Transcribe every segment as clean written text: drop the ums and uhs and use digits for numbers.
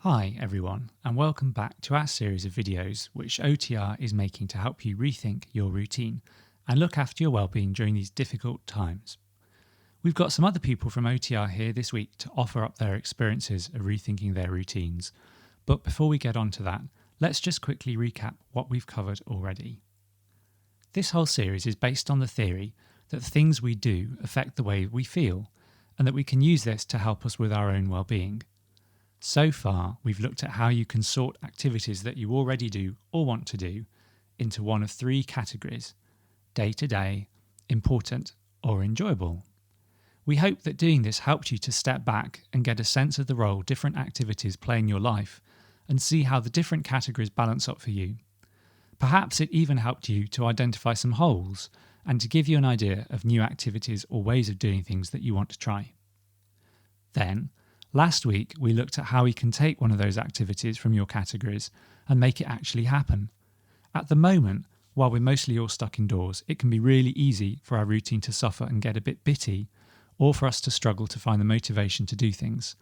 Hi everyone, and welcome back to our series of videos which OTR is making to help you rethink your routine and look after your well-being during these difficult times. We've got some other people from OTR here this week to offer up their experiences of rethinking their routines. But before we get on to that, let's just quickly recap what we've covered already. This whole series is based on the theory that things we do affect the way we feel, and that we can use this to help us with our own well-being. So far, we've looked at how you can sort activities that you already do or want to do into one of three categories: day-to-day, important, or enjoyable. We hope that doing this helped you to step back and get a sense of the role different activities play in your life and see how the different categories balance up for you. Perhaps it even helped you to identify some holes and to give you an idea of new activities or ways of doing things that you want to try. Then, last week, we looked at how we can take one of those activities from your categories and make it actually happen. At the moment, while we're mostly all stuck indoors, it can be really easy for our routine to suffer and get a bit bitty, or for us to struggle to find the motivation to do things.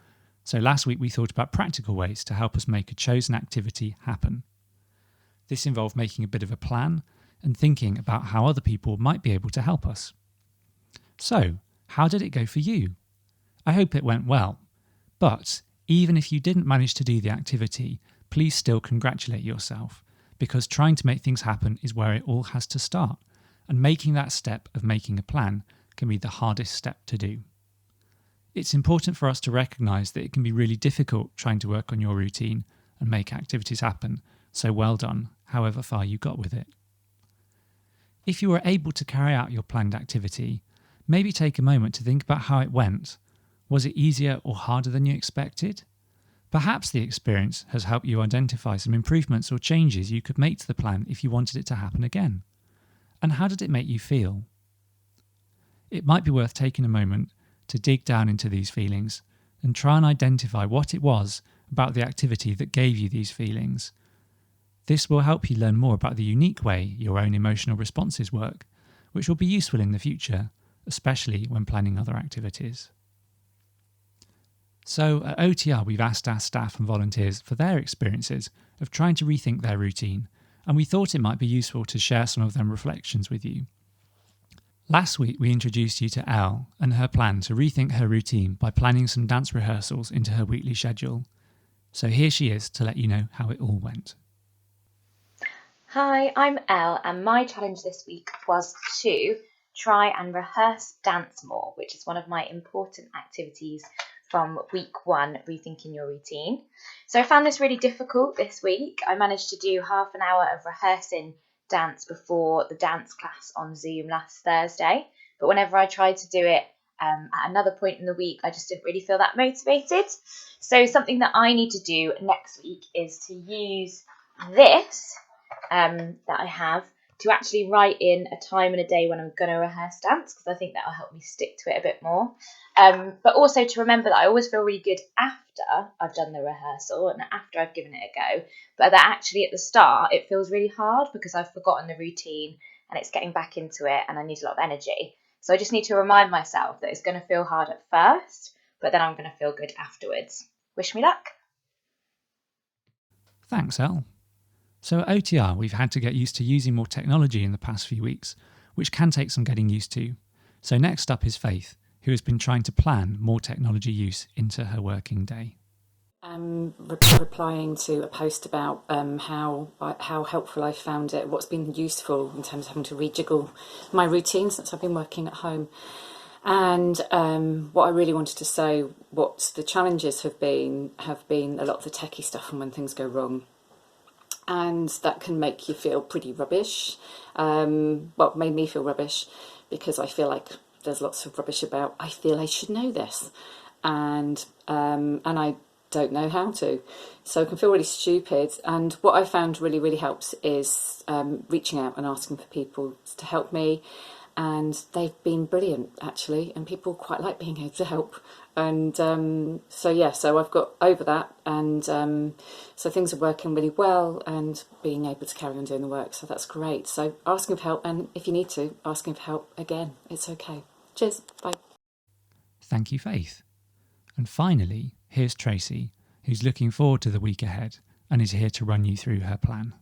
So last week we thought about practical ways to help us make a chosen activity happen. This involved making a bit of a plan and thinking about how other people might be able to help us. So, how did it go for you? I hope it went well. But even if you didn't manage to do the activity, please still congratulate yourself, because trying to make things happen is where it all has to start, and making that step of making a plan can be the hardest step to do. It's important for us to recognise that it can be really difficult trying to work on your routine and make activities happen, so well done, however far you got with it. If you were able to carry out your planned activity, maybe take a moment to think about how it went. Was it easier or harder than you expected? Perhaps the experience has helped you identify some improvements or changes you could make to the plan if you wanted it to happen again. And how did it make you feel? It might be worth taking a moment to dig down into these feelings and try and identify what it was about the activity that gave you these feelings. This will help you learn more about the unique way your own emotional responses work, which will be useful in the future, especially when planning other activities. So at OTR, we've asked our staff and volunteers for their experiences of trying to rethink their routine, and we thought it might be useful to share some of them reflections with you. Last week, we introduced you to Elle and her plan to rethink her routine by planning some dance rehearsals into her weekly schedule. So here she is to let you know how it all went. Hi, I'm Elle, and my challenge this week was to try and rehearse dance more, which is one of my important activities from week 1, Rethinking Your Routine. So I found this really difficult this week. I managed to do half an hour of rehearsing dance before the dance class on Zoom last Thursday, but whenever I tried to do it at another point in the week, I just didn't really feel that motivated. So something that I need to do next week is to use this that I have to actually write in a time and a day when I'm going to rehearse dance, because I think that'll help me stick to it a bit more. But also to remember that I always feel really good after I've done the rehearsal and after I've given it a go, but that actually at the start it feels really hard because I've forgotten the routine and it's getting back into it and I need a lot of energy. So I just need to remind myself that it's going to feel hard at first, but then I'm going to feel good afterwards. Wish me luck. Thanks, Elle. So at OTR, we've had to get used to using more technology in the past few weeks, which can take some getting used to. So next up is Faith, who has been trying to plan more technology use into her working day. Replying to a post about how helpful I found it, what's been useful in terms of having to rejiggle my routine since I've been working at home. And what I really wanted to say, what the challenges have been a lot of the techie stuff and when things go wrong. And that can make you feel pretty rubbish. Made me feel rubbish because I feel like there's lots of rubbish about, I feel I should know this. And I don't know how to. So it can feel really stupid. And what I found really, really helps is reaching out and asking for people to help me. And they've been brilliant, actually. And people quite like being able to help. And so I've got over that, and so things are working really well and being able to carry on doing the work, so that's great. So asking for help, and if you need to, asking for help again, it's okay. Cheers, bye. Thank you, Faith. And finally, here's Tracy, who's looking forward to the week ahead and is here to run you through her plan.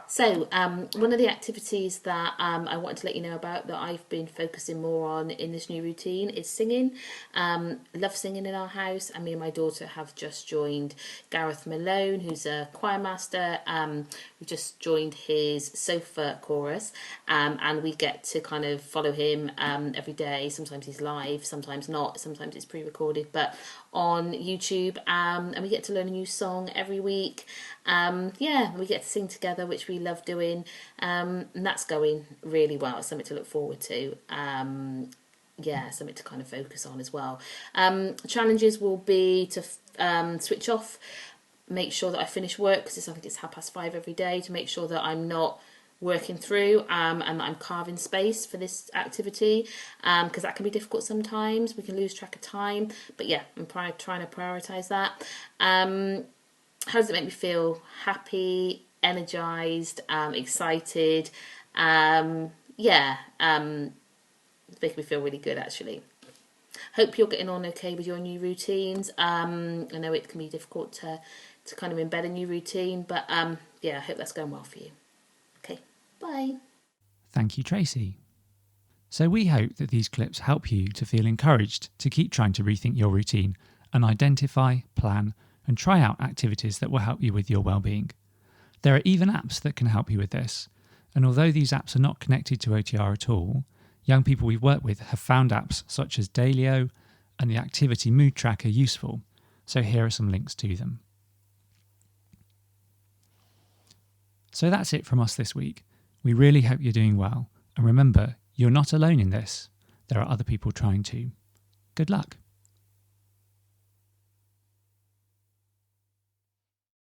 So one of the activities that I wanted to let you know about that I've been focusing more on in this new routine is singing. Love singing in our house, and me and my daughter have just joined Gareth Malone, who's a choir master. We've just joined his sofa chorus, and we get to kind of follow him every day. Sometimes he's live, sometimes not, sometimes it's pre-recorded, but on YouTube, and we get to learn a new song every week. We get to sing together, which we love doing, and that's going really well. It's something to look forward to. Something to kind of focus on as well. Challenges will be to switch off, make sure that I finish work, because I think it's 5:30 every day, to make sure that I'm not working through and that I'm carving space for this activity, because that can be difficult sometimes. We can lose track of time, but yeah, I'm trying to prioritise that. How does it make me feel? Happy, energised, excited. It's making me feel really good, actually. Hope you're getting on okay with your new routines. I know it can be difficult to kind of embed a new routine, but I hope that's going well for you. Okay, bye. Thank you, Tracy. So we hope that these clips help you to feel encouraged to keep trying to rethink your routine and identify, plan, and try out activities that will help you with your well-being. There are even apps that can help you with this, and although these apps are not connected to OTR at all, young people we've worked with have found apps such as Dailyo and the Activity Mood Tracker useful, so here are some links to them. So that's it from us this week. We really hope you're doing well, and remember, you're not alone in this. There are other people trying too. Good luck.